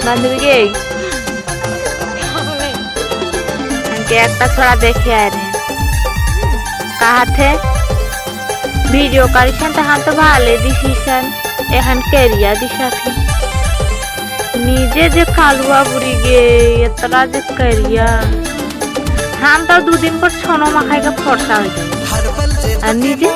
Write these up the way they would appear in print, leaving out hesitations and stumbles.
बांधवी गई हमके एक छोड़ा देखे आए रहे कहा थे वीडियो करिशन तो हम तो भाले दिशीशन एहन केरिया दिशा थी नीचे जे खालुआ बुरी गे इतना जे करिया हम तो 2 दिन पर छोनो मखाई का फोटा हो जाए नीचे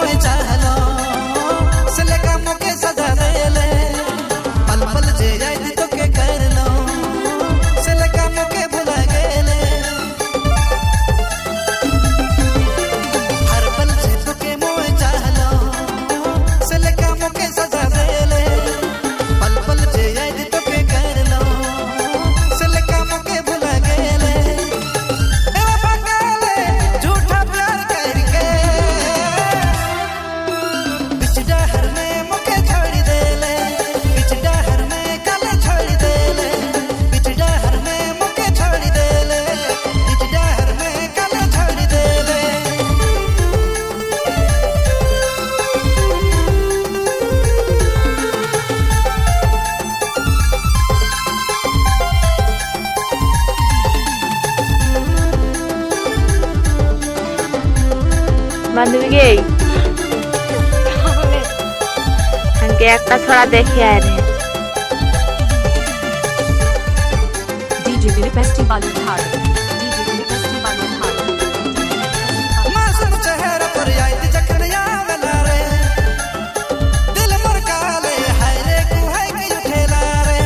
बांधवी गई हमके एक छोड़ा देखे आए रहे डीजे दिल फेस्टिवल उठाड़ डीजे दिल फेस्टिवल उठाड़ मासूम चेहरा पर याद जखनिया वाला रे दिल मोर काले हाय रे कुहाय के उठेला रे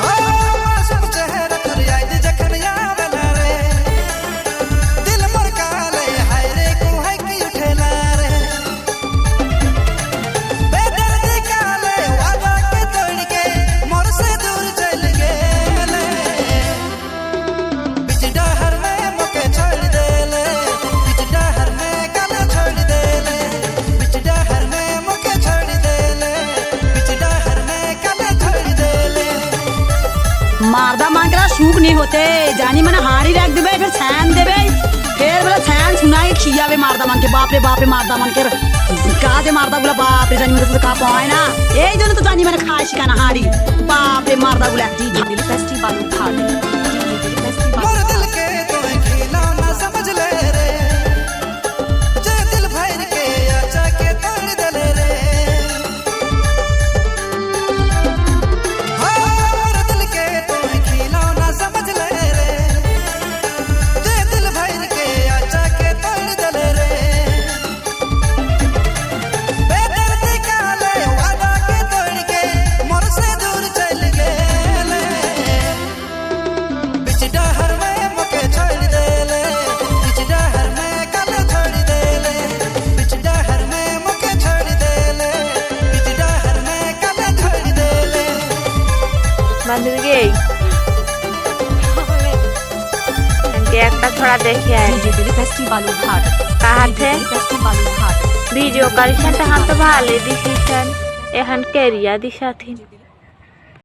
हो मासूम चेहरा पर याद जखनिया वाला रे दिल मोर काले हाय रे कुहाय के उठेला रे बेदर्दी काले वादा के तोड़ के मोर से दूर चल गेले बिच डहर में मोके छोड़ देले बिच डहर में कल छोड़ देले बिच डहर में मोके छोड़ देले बिच डहर में कल छोड़ देले मारदा मांगरा सूख नहीं होते जानी मैंने हारी रख देबे फिर छान देबे फिर बोला छान सुनाई खियावे मारदा मांग के बाप रे मारदा मांग के का जे मारदा बोला बाप रे जानी मेरे का पाए ना ए जो तो जानी मैंने खाई शिकाना हारी बाप रे मारदा बोला डीजे दिल फेस्टिवल उठाड़ डीजे दिल फेस्टिवल मोर दिल के तोय खिलौना समझ ले रे जे दिल भर के आचा के तोड़ देले रे हो मोर दिल के तोय खिलौना समझ ले रे जे दिल भर के आचा के तोड़ देले रे बेदर्दी काले वादा के तोड़ के मोर से दूर चल गेले बिच डहर में मोके छोड़ देले बिच डहर में कल छोड़ देले बिच डहर में मोके छोड़ देले बिच डहर में कल छोड़ देले बांधवी गई हमके एक छोड़ा देखे आए डीजे दिल फेस्टिवल उठाड़ कहा थे फेस्टिवल उठाड़ वीडियो करिशन तो हम तो भाले दिशीशन एहन केरिया दिशा थी